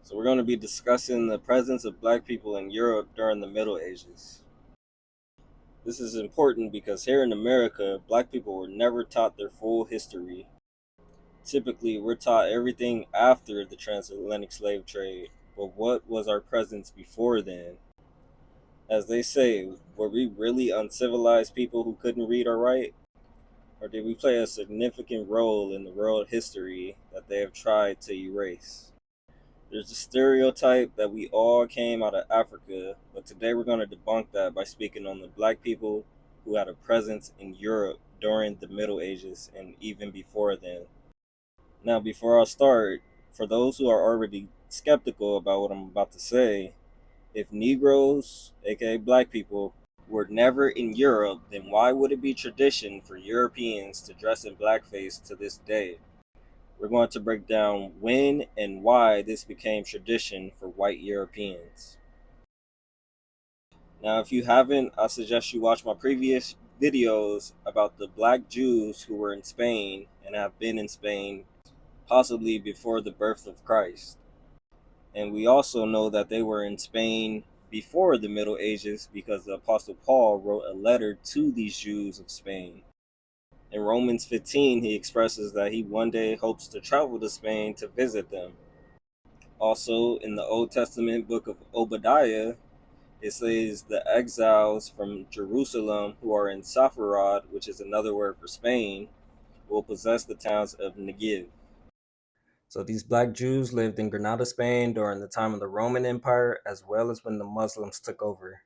So we're going to be discussing the presence of black people in Europe during the Middle Ages. This is important because here in America, black people were never taught their full history. Typically, we're taught everything after the Transatlantic Slave Trade, but what was our presence before then? As they say, were we really uncivilized people who couldn't read or write? Or did we play a significant role in the world history that they have tried to erase? There's a stereotype that we all came out of Africa, but today we're going to debunk that by speaking on the black people who had a presence in Europe during the Middle Ages and even before then. Now, before I start, for those who are already skeptical about what I'm about to say, if Negroes, aka black people, were never in Europe, then why would it be tradition for Europeans to dress in blackface to this day? We're going to break down when and why this became tradition for white Europeans. Now, if you haven't, I suggest you watch my previous videos about the black Jews who were in Spain and have been in Spain possibly before the birth of Christ. And we also know that they were in Spain before the Middle Ages because the Apostle Paul wrote a letter to these Jews of Spain. In Romans 15, he expresses that he one day hopes to travel to Spain to visit them. Also, in the Old Testament book of Obadiah, it says the exiles from Jerusalem who are in Sepharad, which is another word for Spain, will possess the towns of Negev. So these black Jews lived in Granada, Spain during the time of the Roman Empire, as well as when the Muslims took over.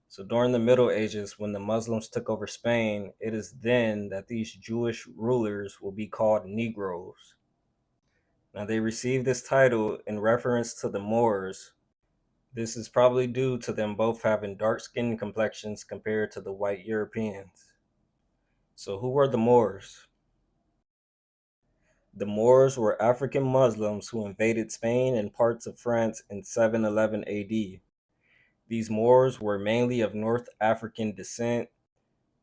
So during the Middle Ages, when the Muslims took over Spain, it is then that these Jewish rulers will be called Negroes. Now they received this title in reference to the Moors. This is probably due to them both having dark skin complexions compared to the white Europeans. So who were the Moors? The Moors were African Muslims who invaded Spain and parts of France in 711 AD. These Moors were mainly of North African descent,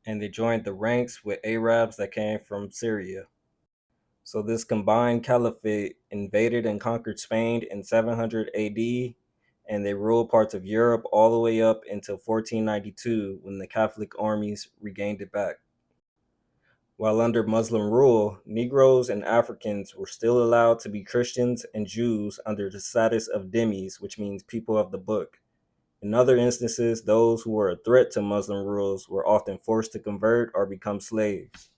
and they joined the ranks with Arabs that came from Syria. So this combined caliphate invaded and conquered Spain in 700 AD, and they ruled parts of Europe all the way up until 1492 when the Catholic armies regained it back. While under Muslim rule, Negroes and Africans were still allowed to be Christians and Jews under the status of dhimmis, which means people of the book. In other instances, those who were a threat to Muslim rules were often forced to convert or become slaves.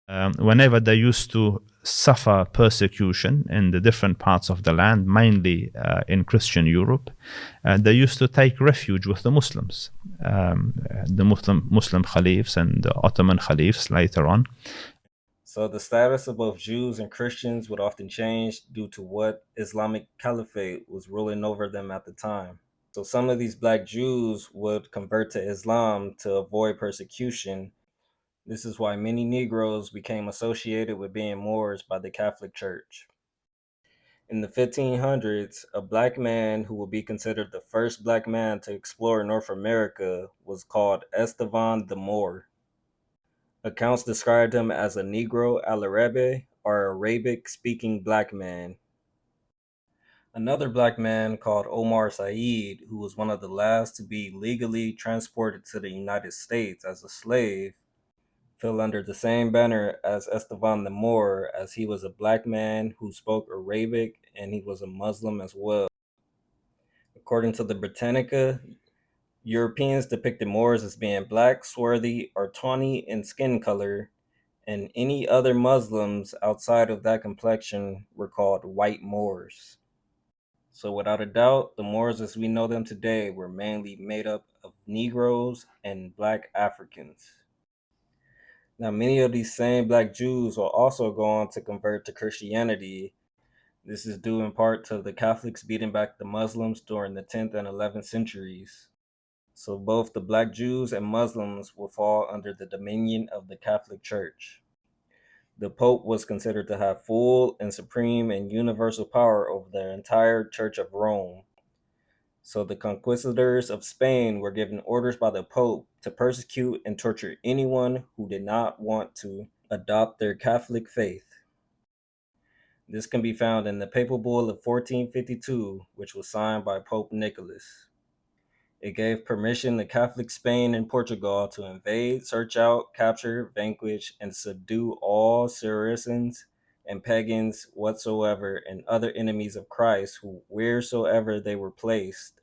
Whenever they used to suffer persecution in the different parts of the land, mainly in Christian Europe, they used to take refuge with the Muslims, the Muslim caliphs and the Ottoman caliphs later on. So the status of both Jews and Christians would often change due to what Islamic caliphate was ruling over them at the time. So some of these black Jews would convert to Islam to avoid persecution. This is why many Negroes became associated with being Moors by the Catholic Church. In the 1500s, a black man who would be considered the first black man to explore North America was called Esteban the Moor. Accounts described him as a Negro Alarabe, or Arabic-speaking black man. Another black man called Omar Said, who was one of the last to be legally transported to the United States as a slave, fell under the same banner as Esteban the Moor, as he was a black man who spoke Arabic and he was a Muslim as well. According to the Britannica, Europeans depicted Moors as being black, swarthy, or tawny in skin color, and any other Muslims outside of that complexion were called white Moors. So without a doubt, the Moors as we know them today were mainly made up of Negroes and black Africans. Now, many of these same black Jews will also go on to convert to Christianity. This is due in part to the Catholics beating back the Muslims during the 10th and 11th centuries. So both the black Jews and Muslims will fall under the dominion of the Catholic Church. The Pope was considered to have full and supreme and universal power over the entire Church of Rome. So the conquistadors of Spain were given orders by the Pope to persecute and torture anyone who did not want to adopt their Catholic faith. This can be found in the Papal Bull of 1452, which was signed by Pope Nicholas. It gave permission to Catholic Spain and Portugal to invade, search out, capture, vanquish, and subdue all Saracens and pagans whatsoever and other enemies of Christ who wheresoever they were placed.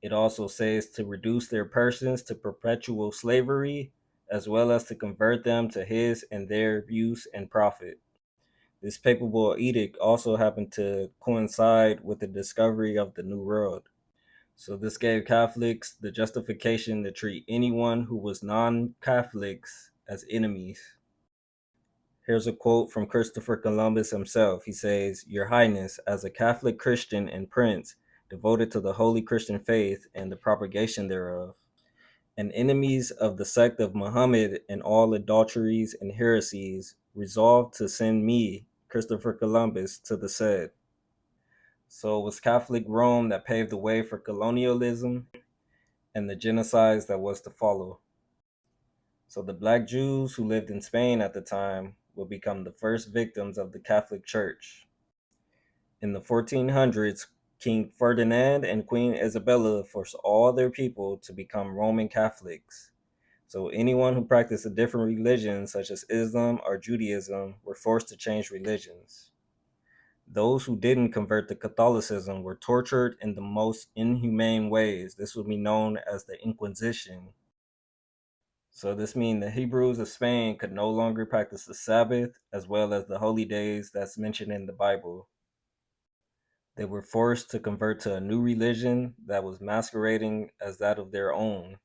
It also says to reduce their persons to perpetual slavery, as well as to convert them to his and their use and profit. This papal edict also happened to coincide with the discovery of the New World. So this gave Catholics the justification to treat anyone who was non-Catholics as enemies. Here's a quote from Christopher Columbus himself. He says, "Your Highness, as a Catholic Christian and prince, devoted to the holy Christian faith and the propagation thereof, and enemies of the sect of Muhammad and all adulteries and heresies, resolved to send me, Christopher Columbus, to the said." So it was Catholic Rome that paved the way for colonialism and the genocides that was to follow. So the Black Jews who lived in Spain at the time would become the first victims of the Catholic Church. In the 1400s, King Ferdinand and Queen Isabella forced all their people to become Roman Catholics. So anyone who practiced a different religion, such as Islam or Judaism, were forced to change religions. Those who didn't convert to Catholicism were tortured in the most inhumane ways. This would be known as the Inquisition. So this means the Hebrews of Spain could no longer practice the Sabbath as well as the holy days that's mentioned in the Bible. They were forced to convert to a new religion that was masquerading as that of their own.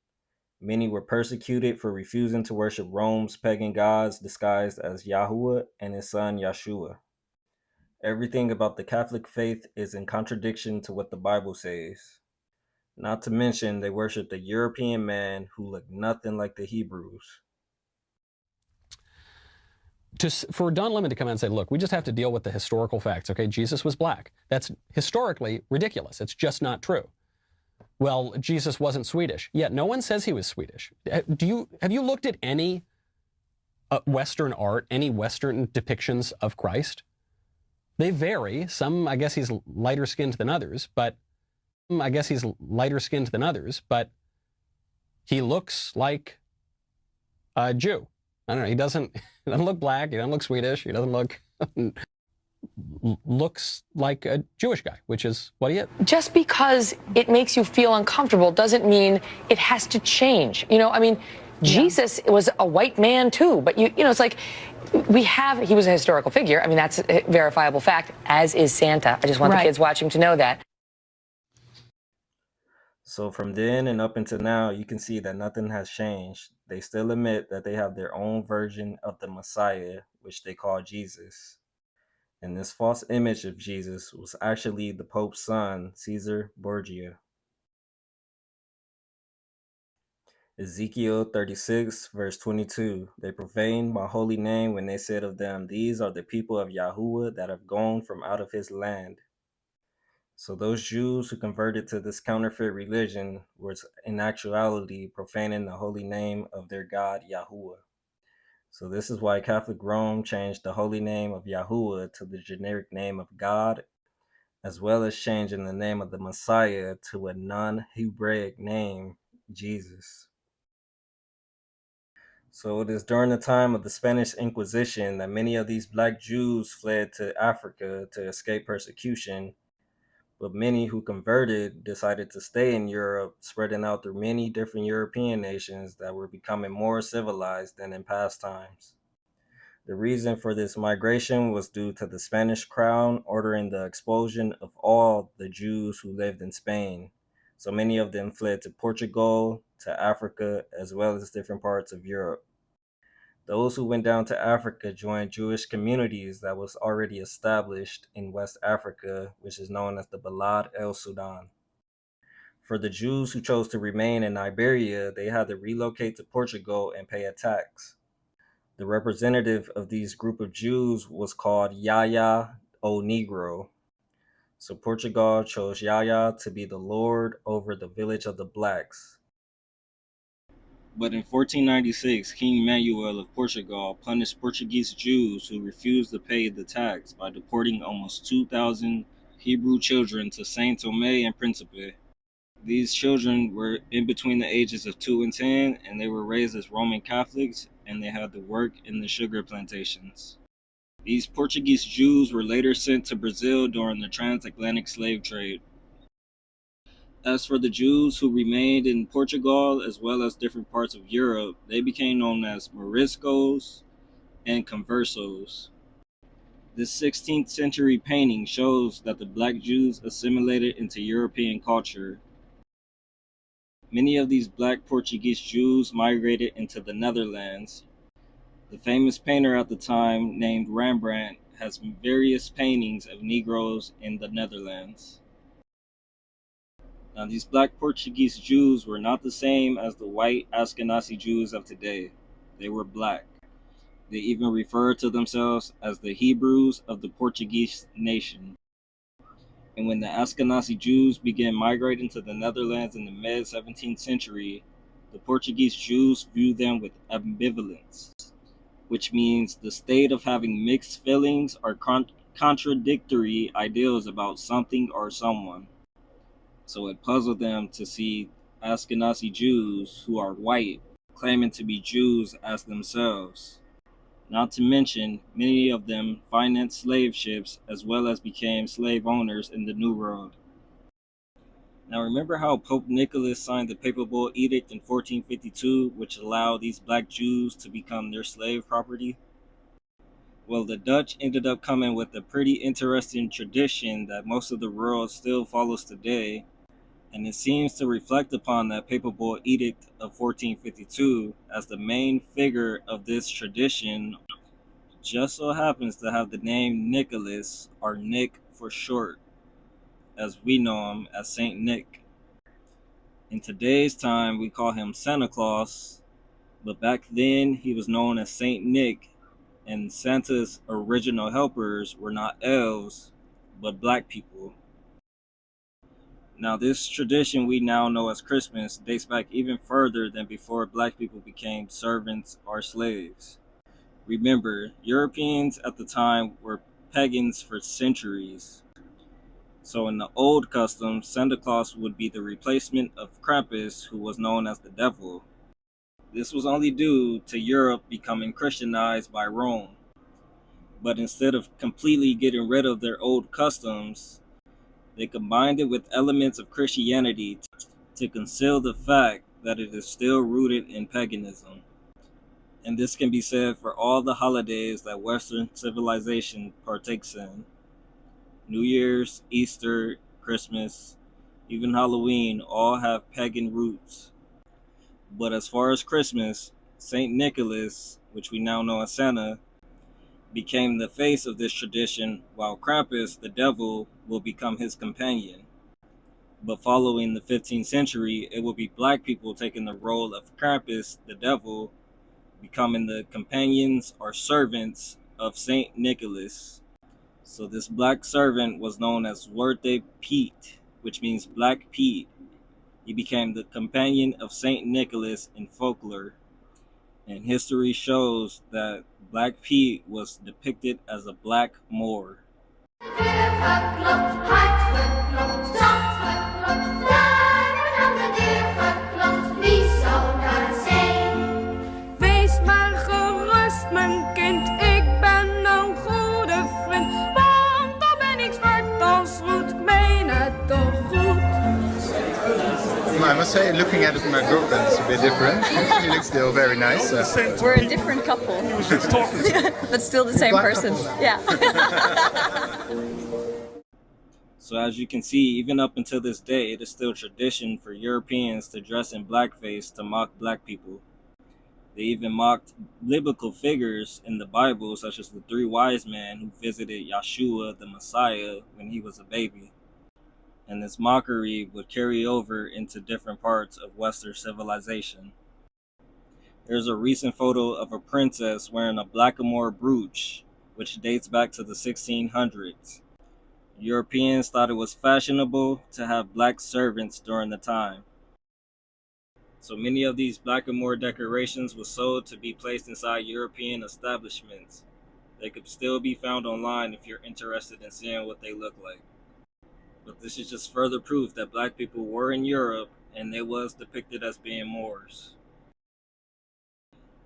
Many were persecuted for refusing to worship Rome's pagan gods disguised as Yahuwah and his son Yeshua. Everything about the Catholic faith is in contradiction to what the Bible says. Not to mention, they worshiped a European man who looked nothing like the Hebrews. For Don Lemon to come out and say, look, we just have to deal with the historical facts, okay? Jesus was black. That's historically ridiculous. It's just not true. Well, Jesus wasn't Swedish. Yeah, no one says he was Swedish. Have you looked at any Western art, any Western depictions of Christ? They vary. Some, I guess he's lighter skinned than others, but he looks like a Jew. I don't know. He doesn't look black. He doesn't look Swedish. He doesn't look looks like a Jewish guy, which is what he is. Just because it makes you feel uncomfortable doesn't mean it has to change. You know, I mean, Jesus was a white man too, but you know, it's like he was a historical figure. I mean, that's a verifiable fact, as is Santa. I just want the kids watching to know that. So from then and up until now, you can see that nothing has changed. They still admit that they have their own version of the Messiah, which they call Jesus. And this false image of Jesus was actually the Pope's son, Caesar Borgia. Ezekiel 36, verse 22, "They profaned my holy name when they said of them, these are the people of Yahuwah that have gone from out of his land." So those Jews who converted to this counterfeit religion was in actuality profaning the holy name of their God, Yahuwah. So this is why Catholic Rome changed the holy name of Yahuwah to the generic name of God, as well as changing the name of the Messiah to a non-Hebraic name, Jesus. So it is during the time of the Spanish Inquisition that many of these Black Jews fled to Africa to escape persecution, but many who converted decided to stay in Europe, spreading out through many different European nations that were becoming more civilized than in past times. The reason for this migration was due to the Spanish crown ordering the expulsion of all the Jews who lived in Spain. So many of them fled to Portugal, to Africa, as well as different parts of Europe. Those who went down to Africa joined Jewish communities that was already established in West Africa, which is known as the Balad el Sudan. For the Jews who chose to remain in Iberia, they had to relocate to Portugal and pay a tax. The representative of these group of Jews was called Yaya o Negro. So Portugal chose Yaya to be the lord over the village of the blacks. But in 1496, King Manuel of Portugal punished Portuguese Jews who refused to pay the tax by deporting almost 2,000 Hebrew children to Saint Tomé and Principe. These children were in between the ages of 2 and 10, and they were raised as Roman Catholics, and they had to work in the sugar plantations. These Portuguese Jews were later sent to Brazil during the Transatlantic Slave Trade. As for the Jews who remained in Portugal as well as different parts of Europe, they became known as Moriscos and Conversos. This 16th century painting shows that the black Jews assimilated into European culture. Many of these black Portuguese Jews migrated into the Netherlands. The famous painter at the time, named Rembrandt, has various paintings of Negroes in the Netherlands. Now, these black Portuguese Jews were not the same as the white Ashkenazi Jews of today. They were black. They even referred to themselves as the Hebrews of the Portuguese nation. And when the Ashkenazi Jews began migrating to the Netherlands in the mid-17th century, the Portuguese Jews viewed them with ambivalence, which means the state of having mixed feelings or contradictory ideals about something or someone. So it puzzled them to see Ashkenazi Jews who are white claiming to be Jews as themselves. Not to mention, many of them financed slave ships as well as became slave owners in the New World. Now remember how Pope Nicholas signed the Papal Edict in 1452, which allowed these black Jews to become their slave property? Well, the Dutch ended up coming with a pretty interesting tradition that most of the world still follows today, and it seems to reflect upon that Papal Edict of 1452, as the main figure of this tradition just so happens to have the name Nicholas, or Nick for short, as we know him as Saint Nick. In today's time, we call him Santa Claus, but back then he was known as Saint Nick, and Santa's original helpers were not elves, but black people. Now, this tradition we now know as Christmas dates back even further than before black people became servants or slaves. Remember, Europeans at the time were pagans for centuries. So in the old custom, Santa Claus would be the replacement of Krampus, who was known as the devil. This was only due to Europe becoming Christianized by Rome. But instead of completely getting rid of their old customs, they combined it with elements of Christianity to conceal the fact that it is still rooted in paganism. And this can be said for all the holidays that Western civilization partakes in. New Year's, Easter, Christmas, even Halloween all have pagan roots. But as far as Christmas, Saint Nicholas, which we now know as Santa, became the face of this tradition, while Krampus, the devil, will become his companion. But following the 15th century, it will be black people taking the role of Krampus, the devil, becoming the companions or servants of Saint Nicholas. So this black servant was known as Zwarte Piet, which means Black Pete. He became the companion of Saint Nicholas in folklore. And history shows that Black Pete was depicted as a black Moor. Wees maar gerust, mijn kind, ik ben een goede vriend. Want dan ben ik zwart als roet, ik meen het toch goed. I must say, looking at it from my girlfriend, it's a bit different. She looks still very nice. We're a different couple. He was just talking to but still the same person. Yeah. So as you can see, even up until this day, it is still tradition for Europeans to dress in blackface to mock black people. They even mocked biblical figures in the Bible, such as the three wise men who visited Yeshua, the Messiah, when he was a baby. And this mockery would carry over into different parts of Western civilization. There's a recent photo of a princess wearing a blackamoor brooch, which dates back to the 1600s. Europeans thought it was fashionable to have black servants during the time. So many of these blackamoor decorations were sold to be placed inside European establishments. They could still be found online if you're interested in seeing what they look like. But this is just further proof that black people were in Europe and they was depicted as being Moors.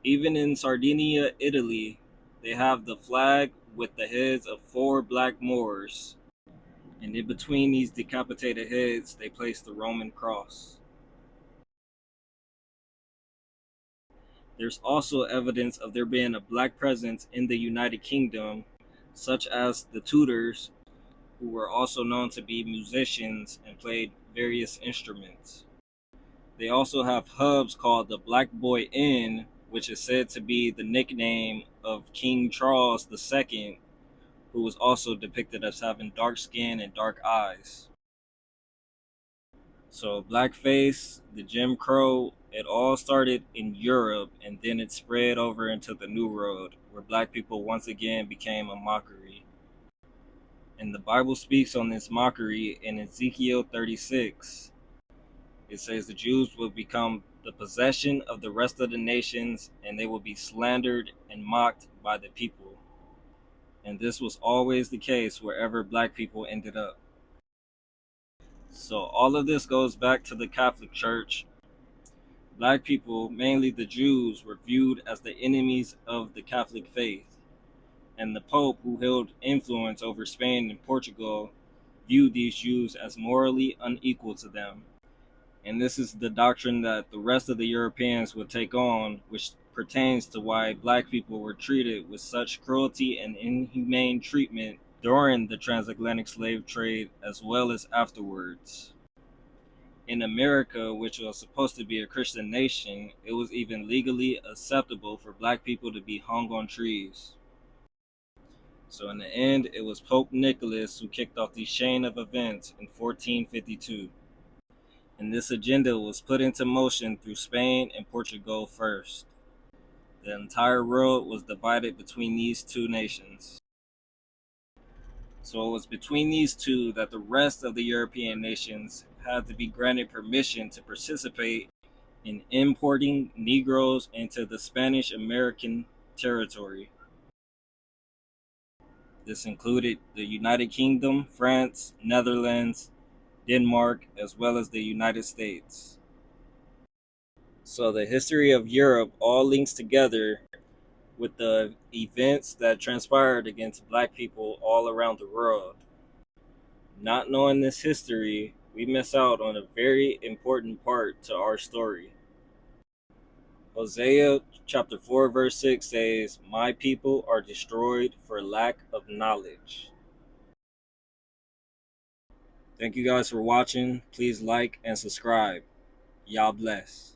Even in Sardinia, Italy, they have the flag with the heads of 4 black Moors, and in between these decapitated heads, they place the Roman cross. There's also evidence of there being a black presence in the United Kingdom, such as the Tudors, who were also known to be musicians and played various instruments. They also have hubs called the Black Boy Inn, which is said to be the nickname of King Charles II, who was also depicted as having dark skin and dark eyes. So blackface, the Jim Crow, it all started in Europe and then it spread over into the New World, where black people once again became a mockery. And the Bible speaks on this mockery in Ezekiel 36. It says the Jews will become the possession of the rest of the nations, and they will be slandered and mocked by the people. And this was always the case wherever black people ended up. So all of this goes back to the Catholic Church. Black people, mainly the Jews, were viewed as the enemies of the Catholic faith. And the Pope, who held influence over Spain and Portugal, viewed these Jews as morally unequal to them. And this is the doctrine that the rest of the Europeans would take on, which pertains to why black people were treated with such cruelty and inhumane treatment during the Transatlantic Slave Trade as well as afterwards. In America, which was supposed to be a Christian nation, it was even legally acceptable for black people to be hung on trees. So in the end, it was Pope Nicholas who kicked off the chain of events in 1452. And this agenda was put into motion through Spain and Portugal first. The entire world was divided between these two nations. So it was between these two that the rest of the European nations had to be granted permission to participate in importing Negroes into the Spanish American territory. This included the United Kingdom, France, Netherlands, Denmark, as well as the United States. So the history of Europe all links together with the events that transpired against black people all around the world. Not knowing this history, we miss out on a very important part to our story. Hosea chapter 4 verse 6 says, "My people are destroyed for lack of knowledge." Thank you guys for watching. Please like and subscribe. Y'all bless.